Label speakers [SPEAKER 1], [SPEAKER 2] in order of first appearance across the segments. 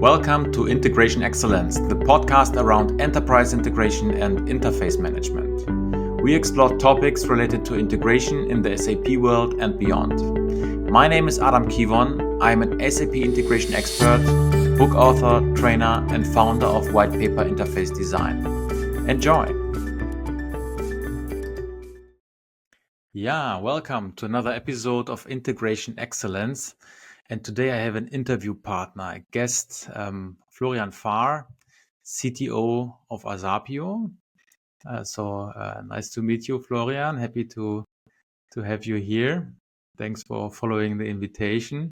[SPEAKER 1] Welcome to Integration Excellence, the podcast around enterprise integration and interface management. We explore topics related to integration in the SAP world and beyond. My name is Adam Kivon. I am an SAP integration expert, book author, trainer, and founder of White Paper Interface Design. Enjoy! Yeah, welcome to another episode of Integration Excellence. And today I have an interview partner, a guest, Florian Farr, CTO of ASAPIO. Nice to meet you, Florian. Happy to have you here. Thanks for following the invitation.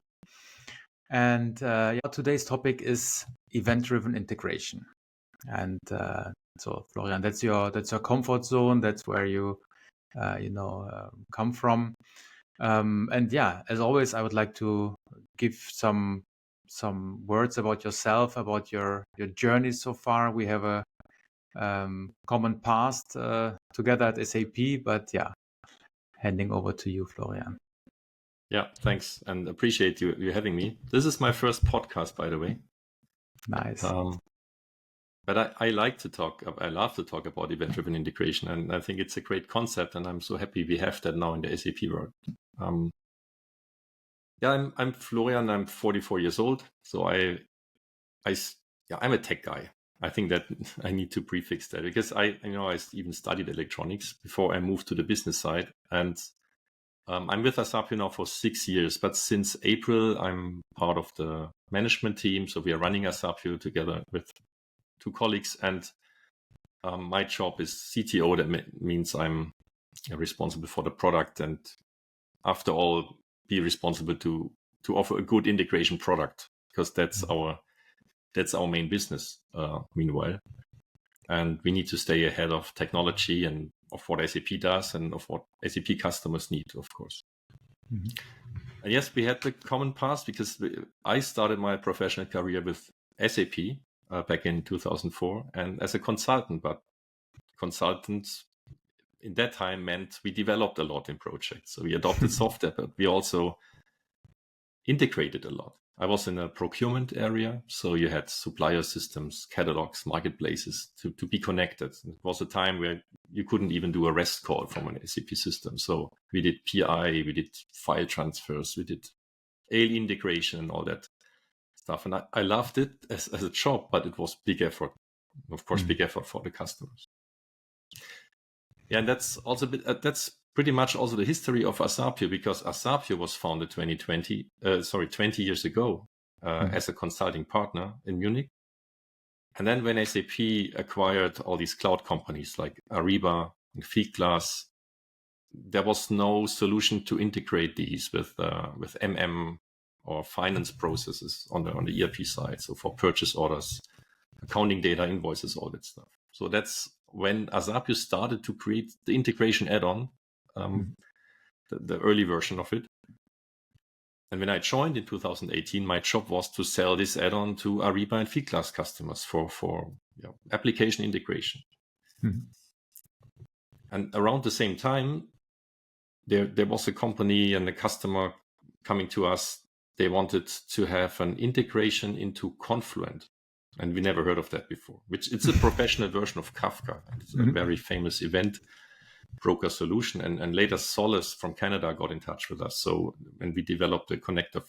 [SPEAKER 1] And today's topic is event-driven integration. And so, Florian, that's your comfort zone. That's where you come from. As always, I would like to give some words about yourself, about your journey so far. We have a common past together at SAP, but handing over to you, Florian.
[SPEAKER 2] Yeah, thanks, and appreciate you having me. This is my first podcast, by the way.
[SPEAKER 1] Nice.
[SPEAKER 2] But I like to talk. I love to talk about event-driven integration, and I think it's a great concept. And I'm so happy we have that now in the SAP world. I'm Florian. I'm 44 years old, so I'm a tech guy. I think that I need to prefix that because I even studied electronics before I moved to the business side, and I'm with ASAPIO now for 6 years. But since April, I'm part of the management team. So we are running ASAPIO together with 2 colleagues, and my job is CTO. That means I'm responsible for the product, and after all, be responsible to offer a good integration product, because that's our main business. Meanwhile, and we need to stay ahead of technology and of what SAP does and of what SAP customers need, of course. Mm-hmm. And yes, we had the common past because I started my professional career with SAP back in 2004 and as a consultant, but consultants in that time meant we developed a lot in projects. So we adopted software, but we also integrated a lot. I was in a procurement area, so you had supplier systems, catalogs, marketplaces to be connected. It was a time where you couldn't even do a REST call from an SAP system. So we did PI, we did file transfers, we did AL integration and all that stuff. And I loved it as a job, but it was big effort. Of course, big effort for the customers. Yeah, and that's also that's pretty much also the history of ASAPIO, because ASAPIO was founded 20 years ago as a consulting partner in Munich. And then when SAP acquired all these cloud companies like Ariba and Fieldglass, there was no solution to integrate these with MM or finance processes on the ERP side. So for purchase orders, accounting data, invoices, all that stuff. So that's when ASAPIO started to create the integration add-on, the early version of it. And when I joined in 2018, my job was to sell this add-on to Ariba and Fieldglass customers for application integration. Mm-hmm. And around the same time, there was a company and a customer coming to us. They wanted to have an integration into Confluent. And we never heard of that before, which it's a professional version of Kafka. It's a very famous event broker solution. And later Solace from Canada got in touch with us. And we developed a connector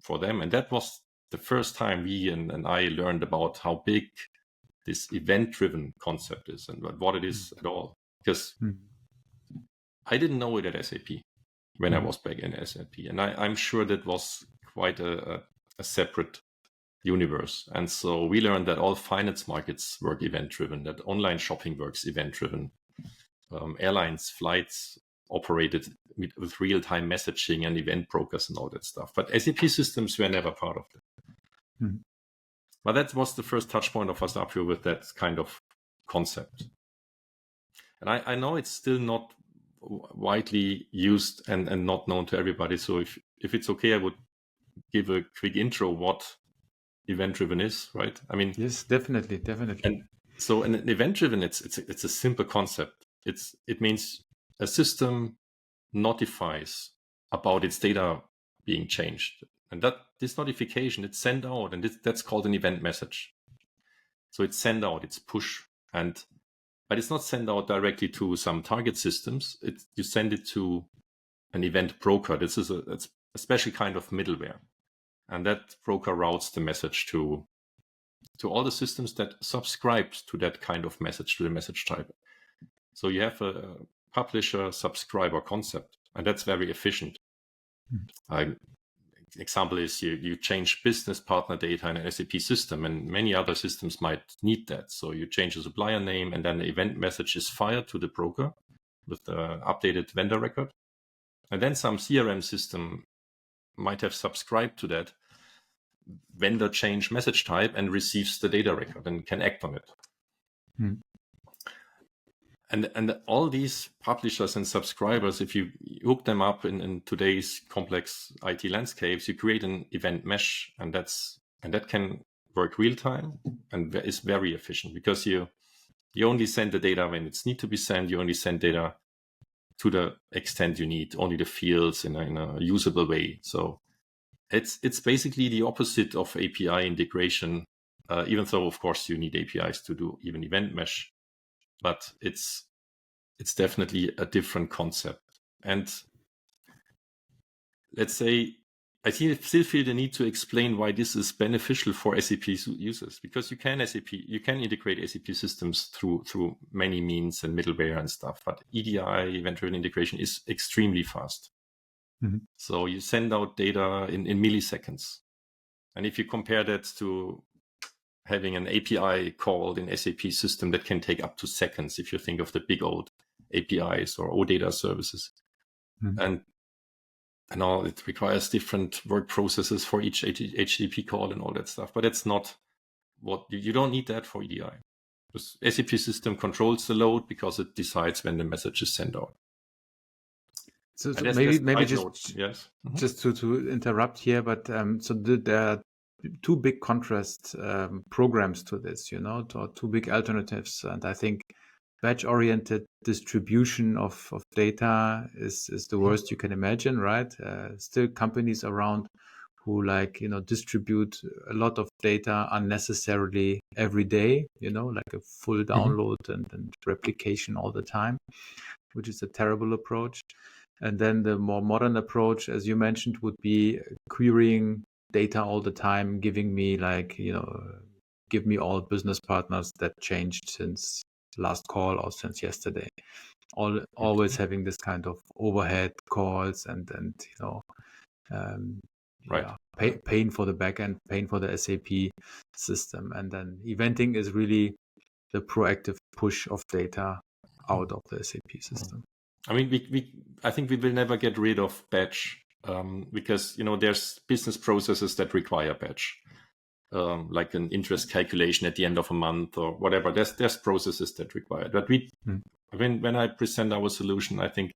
[SPEAKER 2] for them. And that was the first time we and I learned about how big this event-driven concept is and what it is at all. Because I didn't know it at SAP when I was back in SAP. And I'm sure that was quite a separate universe. And so we learned that all finance markets work event-driven, that online shopping works event-driven. Airlines, flights operated with real-time messaging and event brokers and all that stuff. But SAP systems were never part of that. Mm-hmm. But that was the first touch point of ASAPIO with that kind of concept. And I know it's still not widely used and not known to everybody. So if it's okay, I would give a quick intro what event-driven is, right? I mean,
[SPEAKER 1] yes, definitely.
[SPEAKER 2] And so an event-driven, it's a simple concept. It means a system notifies about its data being changed. And that this notification, it's sent out, and that's called an event message. So it's sent out, it's push, but it's not sent out directly to some target systems. You send it to an event broker. This is a special kind of middleware, and that broker routes the message to all the systems that subscribe to that kind of message, to the message type. So you have a publisher-subscriber concept, and that's very efficient. Example is you change business partner data in an SAP system, and many other systems might need that. So you change the supplier name, and then the event message is fired to the broker with the updated vendor record. And then some CRM system might have subscribed to that vendor change message type and receives the data record and can act on it. And all these publishers and subscribers, if you hook them up in today's complex IT landscapes, you create an event mesh, and that can work real time and is very efficient, because you only send the data when it's need to be sent. You only send data to the extent you need, only the fields in a usable way. So it's basically the opposite of API integration, even though of course you need APIs to do even event mesh. But it's definitely a different concept. And let's say, I still feel the need to explain why this is beneficial for SAP users, because you can integrate SAP systems through many means and middleware and stuff. But EDI, event-driven integration, is extremely fast. So you send out data in milliseconds. And if you compare that to having an API called in SAP system, that can take up to seconds if you think of the big old APIs or OData services. And all, it requires different work processes for each HTTP call and all that stuff. But it's not what you don't need that for EDI. The SAP system controls the load because it decides when the message is sent out.
[SPEAKER 1] So maybe just to interrupt here, but so there are two big contrast programs to this, or two big alternatives. And I think batch-oriented distribution of data is the worst you can imagine, right? Still companies around who distribute a lot of data unnecessarily every day, like a full download and replication all the time, which is a terrible approach. And then the more modern approach, as you mentioned, would be querying data all the time, giving me give me all business partners that changed since last call or since yesterday. Always having this kind of overhead calls and pain for the backend, pain for the SAP system. And then eventing is really the proactive push of data out of the SAP system.
[SPEAKER 2] I mean, I think we will never get rid of batch because there's business processes that require batch, like an interest calculation at the end of a month or whatever. There's processes that require. But when I present our solution, I think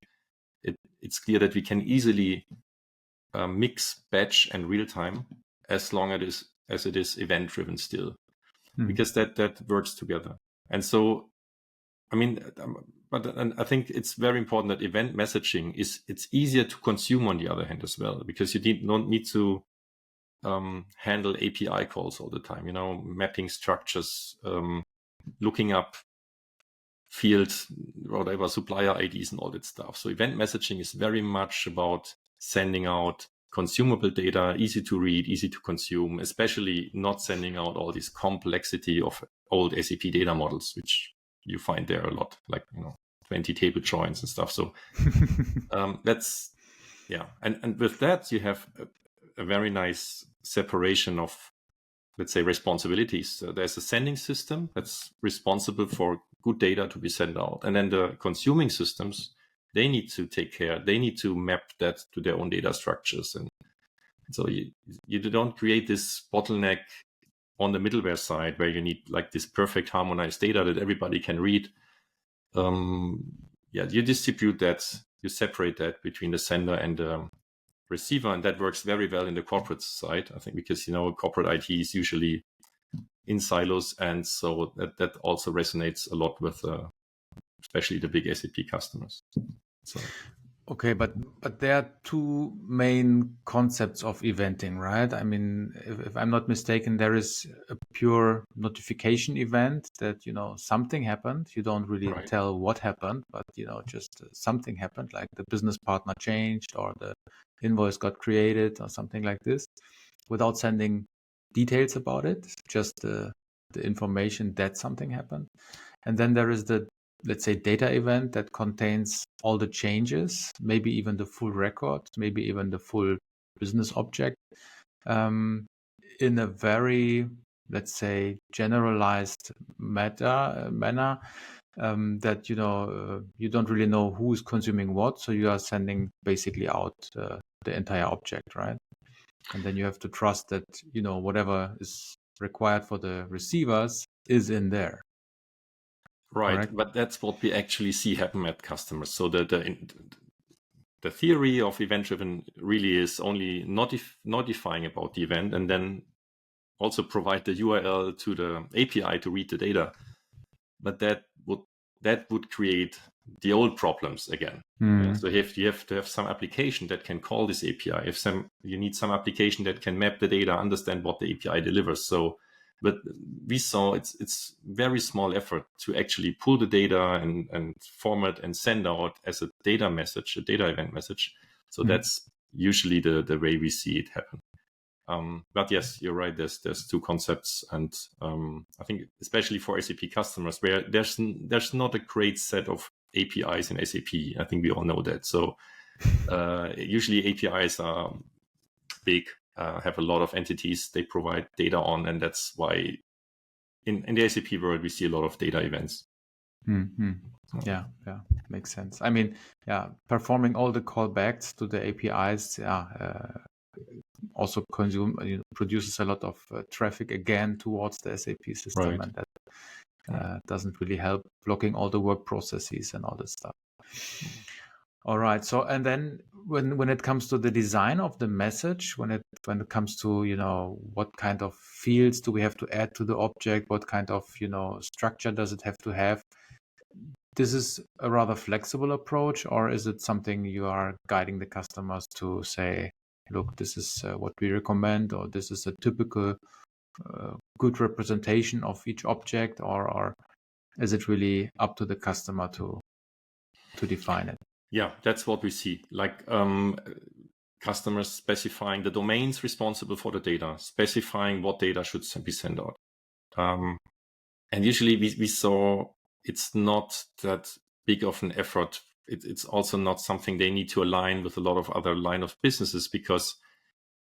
[SPEAKER 2] it's clear that we can easily mix batch and real time as long as it is event driven still, because that works together. And so, I mean. And I think it's very important that event messaging it's easier to consume on the other hand as well, because you don't need to handle API calls all the time, mapping structures, looking up fields, whatever, supplier IDs and all that stuff. So event messaging is very much about sending out consumable data, easy to read, easy to consume, especially not sending out all this complexity of old SAP data models, which you find there a lot, like 20 table joins and stuff. So that's and with that you have a very nice separation of, let's say, responsibilities. So there's a sending system that's responsible for good data to be sent out, and then the consuming systems, they need to take care, they need to map that to their own data structures. And so you don't create this bottleneck on the middleware side where you need like this perfect harmonized data that everybody can read. You distribute that, you separate that between the sender and the receiver, and that works very well in the corporate side, I think, because corporate IT is usually in silos, and so that also resonates a lot with especially the big SAP customers. So
[SPEAKER 1] Okay, but there are two main concepts of eventing, right? I mean, if I'm not mistaken, there is a pure notification event that, something happened. You don't really
[SPEAKER 2] Right.
[SPEAKER 1] tell what happened, but, just something happened, like the business partner changed or the invoice got created or something like this, without sending details about it, just the information that something happened. And then there is the, let's say, data event that contains all the changes, maybe even the full record, maybe even the full business object, um, in a very, let's say, generalized manner, that, you don't really know who is consuming what. So you are sending basically out the entire object, right? And then you have to trust that, whatever is required for the receivers is in there.
[SPEAKER 2] Right,
[SPEAKER 1] Correct?
[SPEAKER 2] but that's what we actually see happen at customers. So the theory of event-driven really is only notifying about the event and then also provide the URL to the API to read the data. But that would create the old problems again. So you have to have some application that can call this API. You need some application that can map the data, understand what the API delivers. So, but we saw it's very small effort to actually pull the data and format and send out as a data message, a data event message. So that's usually the way we see it happen. But yes, you're right. There's two concepts, and I think especially for SAP customers, where there's not a great set of APIs in SAP. I think we all know that. So usually APIs are big, have a lot of entities they provide data on, and that's why in the SAP world we see a lot of data events.
[SPEAKER 1] Yeah, makes sense. I mean, performing all the callbacks to the APIs, also produces a lot of traffic again towards the SAP system,
[SPEAKER 2] Right.
[SPEAKER 1] and that doesn't really help blocking all the work processes and all this stuff. All right. So, and then when it comes to the design of the message, when it comes to, what kind of fields do we have to add to the object, what kind of, structure does it have to have? This is a rather flexible approach, or is it something you are guiding the customers to say, look, this is what we recommend, or this is a typical good representation of each object, or is it really up to the customer to define it?
[SPEAKER 2] Yeah, that's what we see. Like customers specifying the domains responsible for the data, specifying what data should be sent out. And usually we saw it's not that big of an effort. It's also not something they need to align with a lot of other line of businesses, because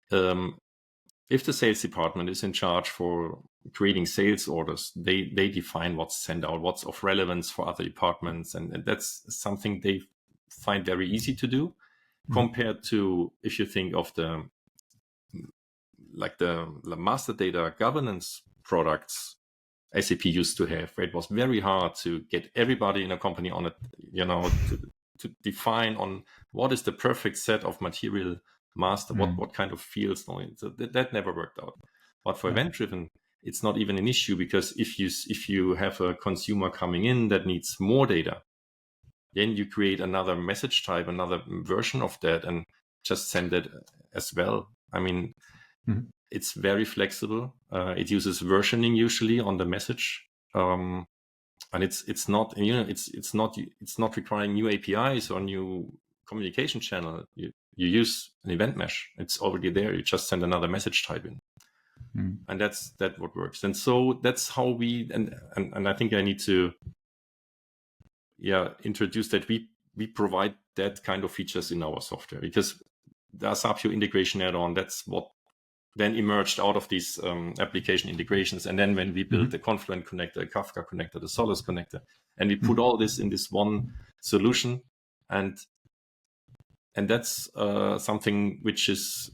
[SPEAKER 2] if the sales department is in charge for creating sales orders, they define what's sent out, what's of relevance for other departments. And that's something they find very easy to do compared to if you think of the master data governance products SAP used to have, where it was very hard to get everybody in a company on it, to define on what is the perfect set of material master, what kind of fields. So that never worked out. But for event driven, it's not even an issue, because if you have a consumer coming in that needs more data, then you create another message type, another version of that, and just send it as well. I mean, it's very flexible. It uses versioning usually on the message, and it's not it's not requiring new APIs or new communication channel. You use an event mesh. It's already there. You just send another message type in, and that's what works. And so that's how we and I think I need to introduce that we provide that kind of features in our software, because the ASAPIO integration add-on, that's what then emerged out of these application integrations. And then when we built the Confluent connector, the Kafka connector, the Solace connector, and we put all this in this one solution, and that's something which is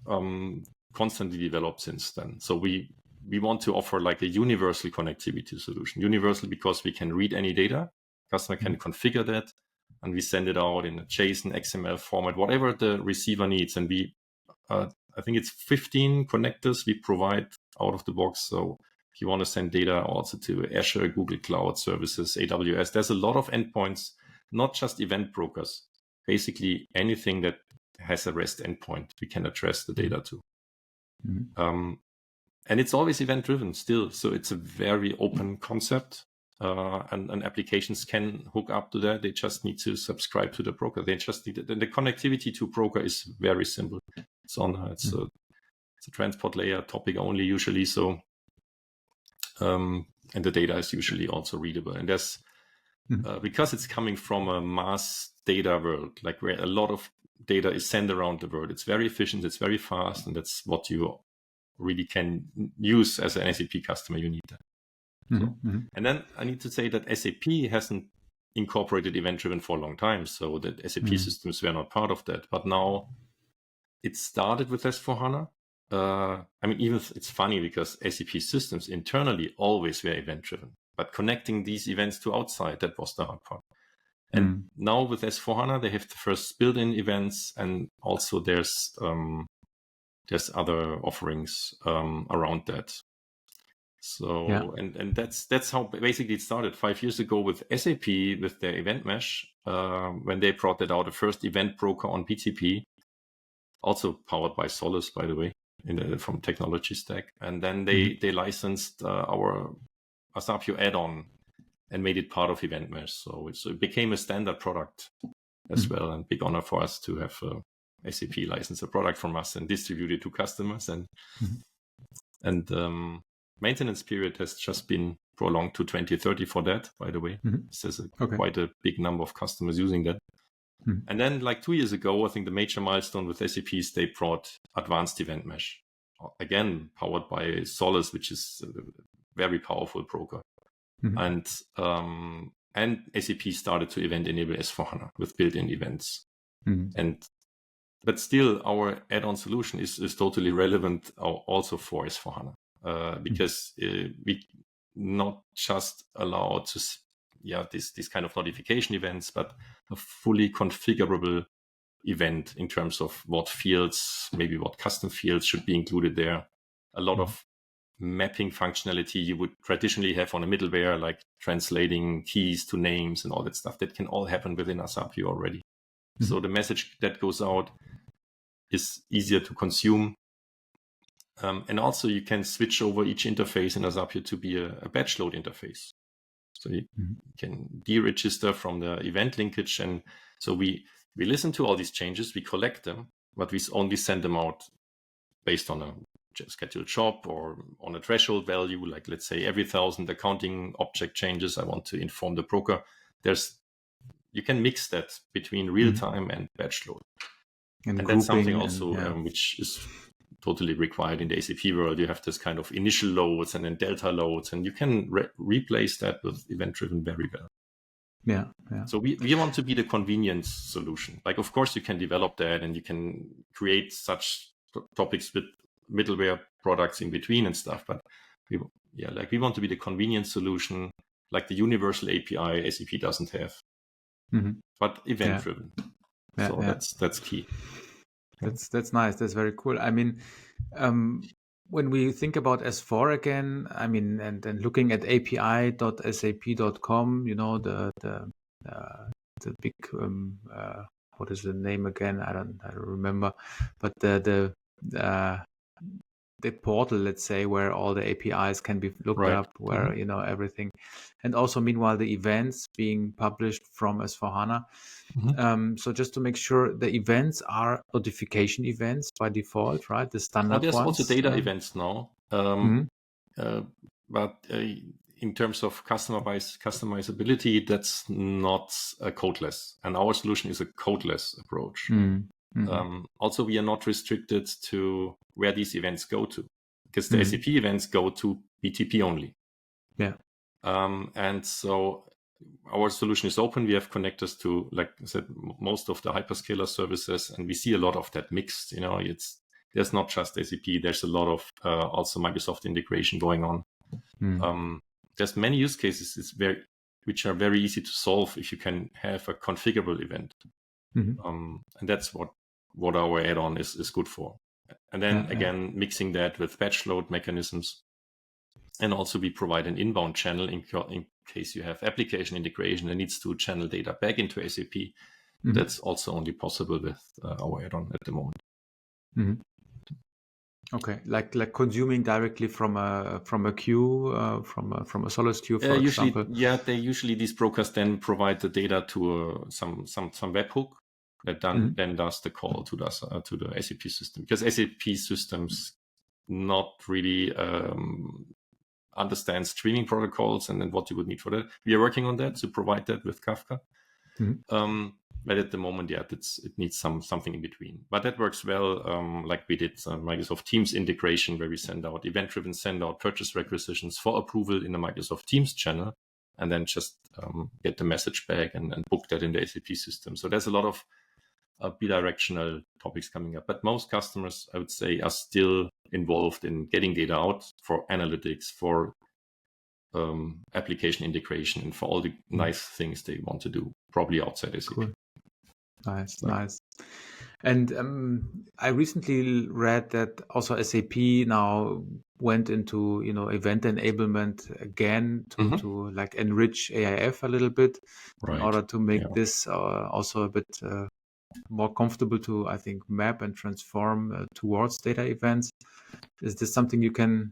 [SPEAKER 2] constantly developed since then. So we want to offer like a universal connectivity solution. Universal because we can read any data, customer can configure that, and we send it out in a JSON, XML format, whatever the receiver needs. And we I think it's 15 connectors we provide out of the box. So if you want to send data also to Azure, Google Cloud Services, AWS, there's a lot of endpoints, not just event brokers. basically anything that has a REST endpoint we can address the data to. And it's always event driven still. So it's a very open concept. And applications can hook up to that. They just need to subscribe to the broker. They just need it. And the connectivity to broker is very simple. It's a transport layer topic only usually. So, and the data is usually also readable. And there's, because it's coming from a mass data world, like where a lot of data is sent around the world, it's very efficient, it's very fast, and that's what you really can use as an SAP customer. You need that. And then I need to say that SAP hasn't incorporated event-driven for a long time, so that SAP systems were not part of that. But now it started with S4HANA. I mean, even it's funny because SAP systems internally always were event-driven, but connecting these events to outside, that was the hard part. And now with S4HANA, they have the first built-in events, and also there's other offerings around that. So, and that's how basically it started 5 years ago with SAP, with their event mesh, when they brought that out, the first event broker on BTP, also powered by Solus, by the way, from technology stack. And then they licensed our ASAPIO add-on and made it part of event mesh. So it became a standard product as well, and big honor for us to have SAP license a product from us and distribute it to customers. And maintenance period has just been prolonged to 2030 for that, by the way. There's quite a big number of customers using that. And then like 2 years ago, I think the major milestone with SAP is they brought advanced event mesh, again, powered by Solus, which is a very powerful broker. And SAP started to event enable S4HANA with built-in events. But still, our add-on solution is totally relevant also for S4HANA. Because we not just allow to this kind of notification events, but a fully configurable event in terms of what fields, maybe what custom fields should be included there. A lot of mapping functionality you would traditionally have on a middleware, like translating keys to names and all that stuff. That can all happen within ASAPIO already. So the message that goes out is easier to consume. And also you can switch over each interface in ASAPIO to be a batch load interface. So you can deregister from the event linkage. And so we listen to all these changes, we collect them, but we only send them out based on a scheduled job or on a threshold value. Like let's say every 1,000 accounting object changes, I want to inform the broker. You can mix that between real time and batch load. And that's something also which is totally required in the SAP world. You have this kind of initial loads and then delta loads, and you can replace that with event-driven very well.
[SPEAKER 1] Yeah.
[SPEAKER 2] So we want to be the convenience solution. Like, of course, you can develop that and you can create such topics with middleware products in between and stuff. But we want to be the convenience solution, like the universal API SAP doesn't have, but event-driven. So that's key.
[SPEAKER 1] That's nice. That's very cool. I mean, when we think about S4 again, I mean, and looking at api.sap.com, you know, the big what is the name again? I don't remember, but the portal, let's say, where all the APIs can be looked up, where you know everything, and also meanwhile the events being published from S4HANA. So just to make sure, the events are notification events by default, right? The standard
[SPEAKER 2] there's
[SPEAKER 1] ones.
[SPEAKER 2] Also data events now, but in terms of customizability, that's not codeless, and our solution is a codeless approach. Also, we are not restricted to where these events go to, because the SAP events go to BTP only. And so our solution is open. We have connectors to, like I said, most of the hyperscaler services, and we see a lot of that mixed. You know, there's not just SAP. There's a lot of also Microsoft integration going on. There's many use cases which are very easy to solve if you can have a configurable event, and that's what our add-on is good for. And then again, mixing that with batch load mechanisms. And also we provide an inbound channel in case you have application integration that needs to channel data back into SAP.
[SPEAKER 1] Mhm.
[SPEAKER 2] That's also only possible with our add-on at the moment.
[SPEAKER 1] Mhm. Okay, like consuming directly from a queue, from a Solid queue, for example.
[SPEAKER 2] Usually these brokers then provide the data to some webhook that then does the call to the SAP system, because SAP systems not really understand streaming protocols and then what you would need for that. We are working on that to provide that with Kafka. But at the moment, it needs something in between. But that works well, like we did Microsoft Teams integration, where we send out event-driven send out purchase requisitions for approval in the Microsoft Teams channel, and then just get the message back and book that in the SAP system. So there's a lot of bidirectional topics coming up. But most customers, I would say, are still involved in getting data out for analytics, for application integration, and for all the nice things they want to do, probably outside SAP.
[SPEAKER 1] Cool. Nice. And I recently read that also SAP now went into event enablement again to like enrich AIF a little bit in order to make this also a bit more comfortable to, I think, map and transform towards data events. Is this something you can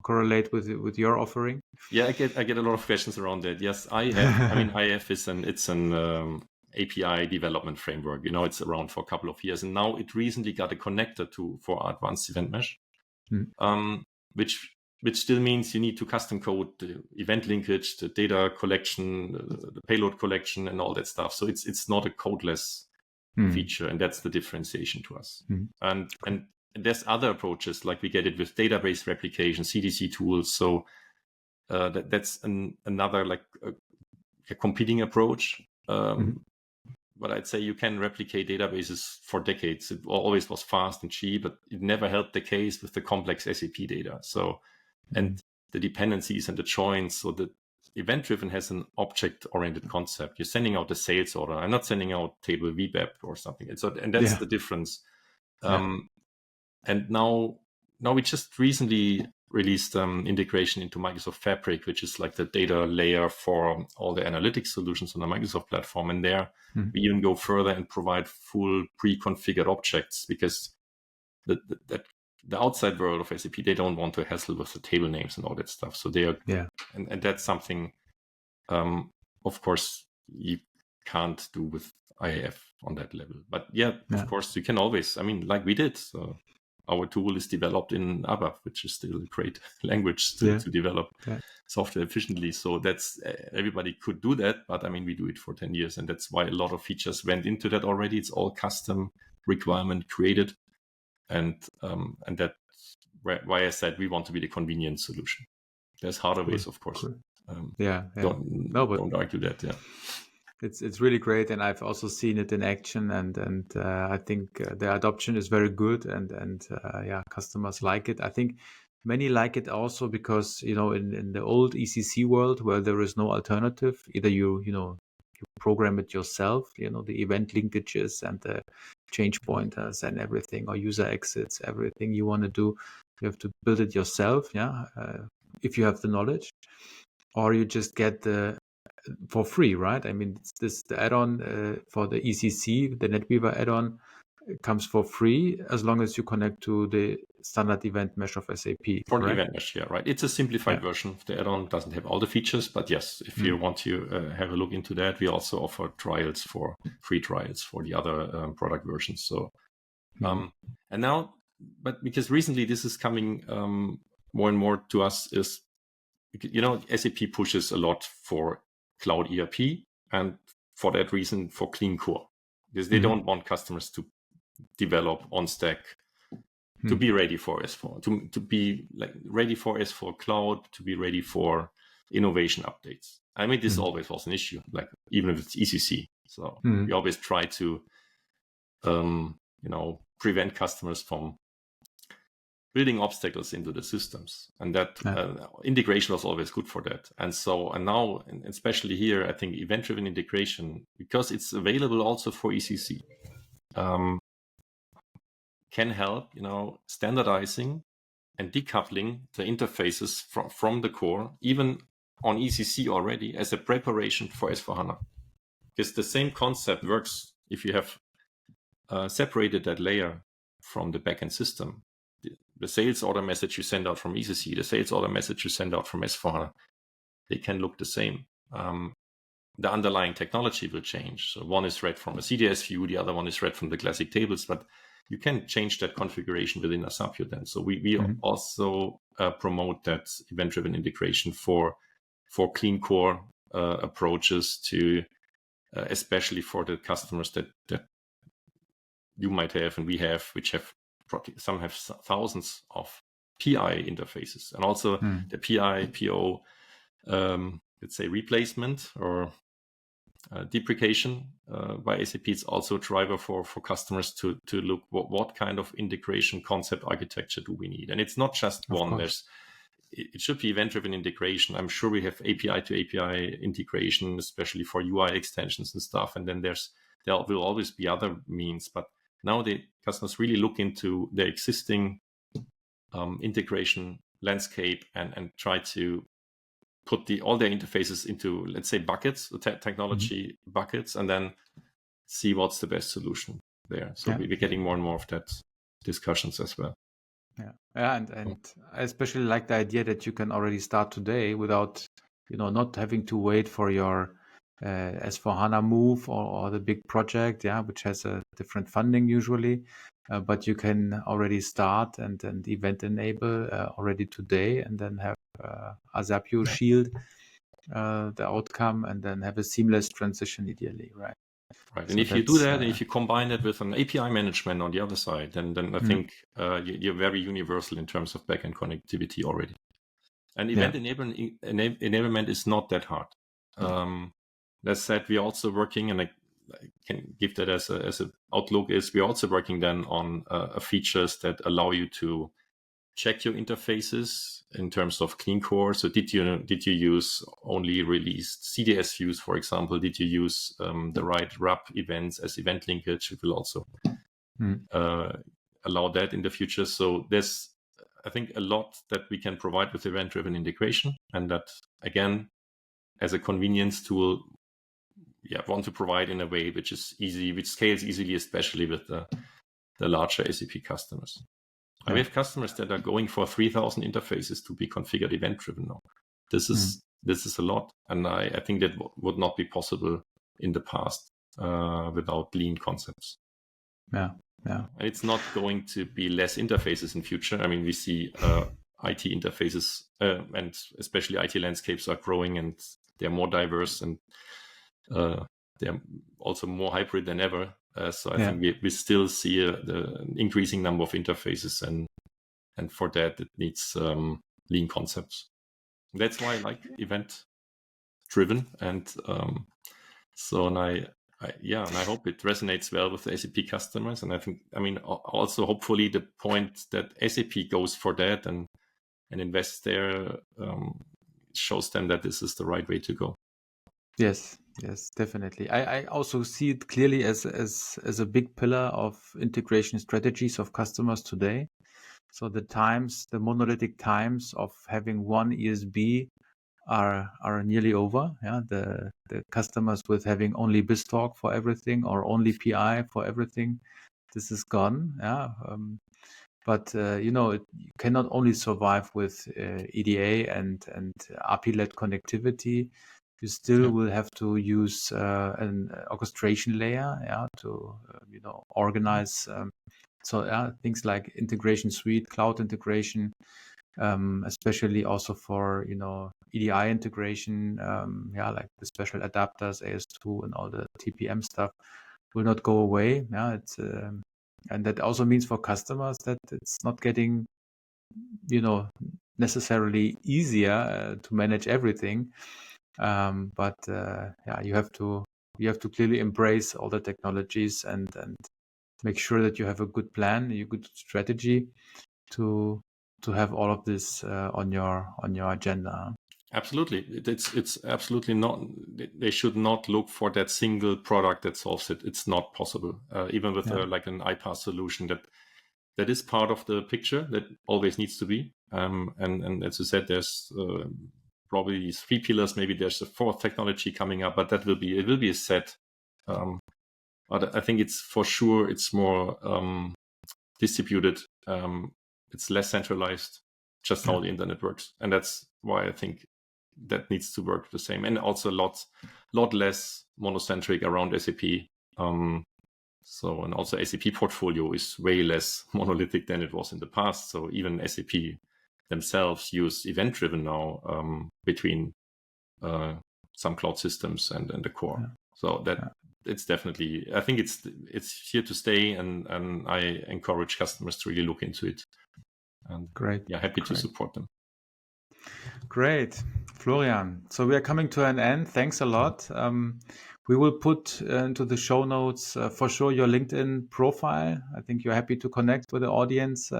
[SPEAKER 1] correlate with your offering?
[SPEAKER 2] Yeah, I get a lot of questions around that. Yes, IF. I mean, IF is an API development framework. It's around for a couple of years, and now it recently got a connector for advanced event mesh, which still means you need to custom code the event linkage, the data collection, the payload collection, and all that stuff. So it's not a codeless feature, and that's the differentiation to us. And there's other approaches, like we get it with database replication, CDC tools. So that's another like a competing approach. But I'd say you can replicate databases for decades. It always was fast and cheap, but it never helped the case with the complex SAP data. So, and the dependencies and the joins. So the event-driven has an object-oriented concept. You're sending out a sales order. I'm not sending out table VBAP or something. And that's the difference. And now we just recently released integration into Microsoft Fabric, which is like the data layer for all the analytics solutions on the Microsoft platform. And there we even go further and provide full pre-configured objects, because the outside world of SAP, they don't want to hassle with the table names and all that stuff. So they are, and that's something, of course, you can't do with IAF on that level. But of course, you can always, I mean, like we did. So our tool is developed in ABAP, which is still a great language to develop software efficiently. So that's everybody could do that, but I mean, we do it for 10 years, and that's why a lot of features went into that already. It's all custom requirement created, and that's why I said we want to be the convenient solution. There's harder ways, of course. Don't argue that.
[SPEAKER 1] It's really great, and I've also seen it in action, and I think the adoption is very good, and customers like it. I think many like it also because in the old ECC world, where there is no alternative, either you program it yourself, the event linkages and the change pointers and everything, or user exits, everything you want to do, you have to build it yourself, if you have the knowledge, or you just get for free, right? I mean, the add-on for the ECC, the NetWeaver add-on, comes for free as long as you connect to the standard event mesh of SAP.
[SPEAKER 2] For the event mesh, right. It's a simplified version of the add-on. Doesn't have all the features, but yes, if you want to have a look into that, we also offer free trials for the other product versions. So, and now, but because recently this is coming more and more to us, is SAP pushes a lot for cloud ERP, and for that reason, for clean core, because they don't want customers to develop on stack to be ready for S4, to be like ready for S4 cloud, to be ready for innovation updates. I mean, this always was an issue, like even if it's ECC. So we always try to, prevent customers from building obstacles into the systems, and that integration was always good for that. And now, and especially here, I think event-driven integration, because it's available also for ECC, can help, standardizing and decoupling the interfaces from the core, even on ECC already, as a preparation for S4HANA. because the same concept works if you have separated that layer from the backend system. The sales order message you send out from ECC, the sales order message you send out from S4HANA, they can look the same. The underlying technology will change. So one is read from a CDS view, the other one is read from the classic tables, but you can change that configuration within ASAPIO then. So we also promote that event-driven integration for clean core approaches to, especially for the customers that you might have and we have, which have some have thousands of PI interfaces, and also the PI PO, let's say replacement or deprecation by SAP is also a driver for customers to look what kind of integration concept architecture do we need. And it's not just one. It should be event-driven integration. I'm sure we have API to API integration, especially for UI extensions and stuff. And then there will always be other means. But now the customers really look into their existing integration landscape and try to put all their interfaces into, let's say, buckets, technology buckets, and then see what's the best solution there. So we're getting more and more of that discussions as well.
[SPEAKER 1] And I especially like the idea that you can already start today without, not having to wait for your S4HANA move or the big project, which has a different funding usually. But you can already start and event enable already today, and then have ASAPIO shield the outcome, and then have a seamless transition ideally, right?
[SPEAKER 2] Right. And if you do that, and if you combine it with an API management on the other side, then I think you're very universal in terms of backend connectivity already. And event enablement is not that hard. That said, we're also working, and I can give that as an outlook, is we're also working then on features that allow you to check your interfaces in terms of clean core. So did you use only released CDS views, for example? Did you use the right wrap events as event linkage? It will also allow that in the future. So there's, I think, a lot that we can provide with event-driven integration, and that, again, as a convenience tool, want to provide in a way which is easy, which scales easily, especially with the larger SAP customers. We have customers that are going for 3,000 interfaces to be configured event-driven now. This is a lot, and I think that would not be possible in the past without lean concepts. And it's not going to be less interfaces in future. I mean, we see IT interfaces and especially IT landscapes are growing, and they're more diverse, and they're also more hybrid than ever. So I think we still see the increasing number of interfaces, and for that it needs lean concepts. That's why I like event-driven, and I hope it resonates well with the SAP customers. And I mean, also hopefully the point that SAP goes for that and invests there shows them that this is the right way to go.
[SPEAKER 1] Yes, definitely. I also see it clearly as a big pillar of integration strategies of customers today. So the monolithic times of having one ESB are nearly over. The customers with having only BizTalk for everything or only PI for everything, this is gone. But you cannot only survive with EDA and API-led connectivity. You still will have to use an orchestration layer, to organize. Things like integration suite, cloud integration, especially also for EDI integration, like the special adapters, AS2, and all the TPM stuff will not go away. It's and that also means for customers that it's not getting necessarily easier to manage everything. But you have to clearly embrace all the technologies and make sure that you have a good plan, a good strategy to have all of this on your agenda.
[SPEAKER 2] Absolutely, it's absolutely not. They should not look for that single product that solves it. It's not possible, even with like an iPaaS solution that is part of the picture that always needs to be. And as you said, there's probably 3 pillars. Maybe there's a 4th technology coming up, but it will be a set But I think it's for sure it's more distributed. It's less centralized, just how the internet works, and that's why I think that needs to work the same, and also a lot less monocentric around SAP. So, and also SAP portfolio is way less monolithic than it was in the past. So even SAP themselves use event-driven now between some cloud systems and the core.
[SPEAKER 1] Yeah.
[SPEAKER 2] So that it's definitely, I think it's here to stay, and I encourage customers to really look into it. And
[SPEAKER 1] Great.
[SPEAKER 2] happy to support them.
[SPEAKER 1] Great, Florian. So we are coming to an end. Thanks a lot. We will put into the show notes for sure your LinkedIn profile. I think you're happy to connect with the audience.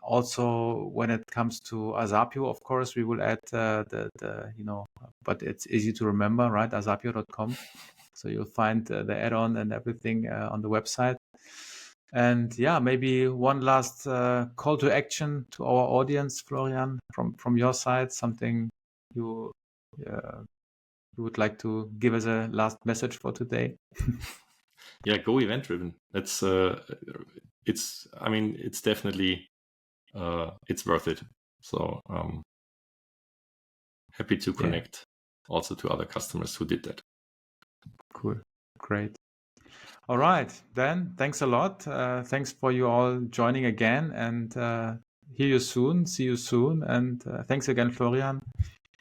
[SPEAKER 1] Also, when it comes to ASAPIO, of course, we will add but it's easy to remember, right? ASAPIO.com. So you'll find the add-on and everything on the website. And maybe one last call to action to our audience, Florian, from your side, something you would like to give as a last message for today.
[SPEAKER 2] Go event driven. It's definitely it's worth it. So happy to connect also to other customers who did that.
[SPEAKER 1] Cool. Great. All right, then. Thanks a lot. Thanks for you all joining again, and see you soon. And thanks again, Florian,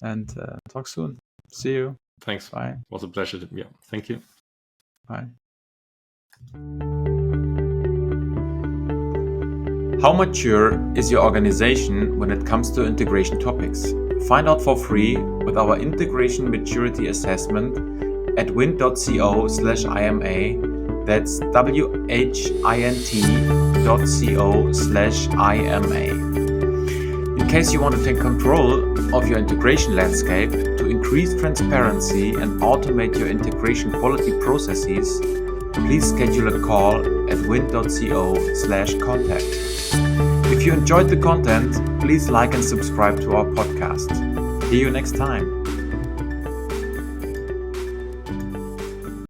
[SPEAKER 1] and talk soon. See you.
[SPEAKER 2] Thanks.
[SPEAKER 1] Bye.
[SPEAKER 2] It was a pleasure. Thank you.
[SPEAKER 1] Bye. How mature is your organization when it comes to integration topics? Find out for free with our Integration Maturity Assessment at wint.co/IMA. That's whint.co/IMA. In case you want to take control of your integration landscape to increase transparency and automate your integration quality processes, please schedule a call at wint.co/contact. If you enjoyed the content, please like and subscribe to our podcast. See you next time.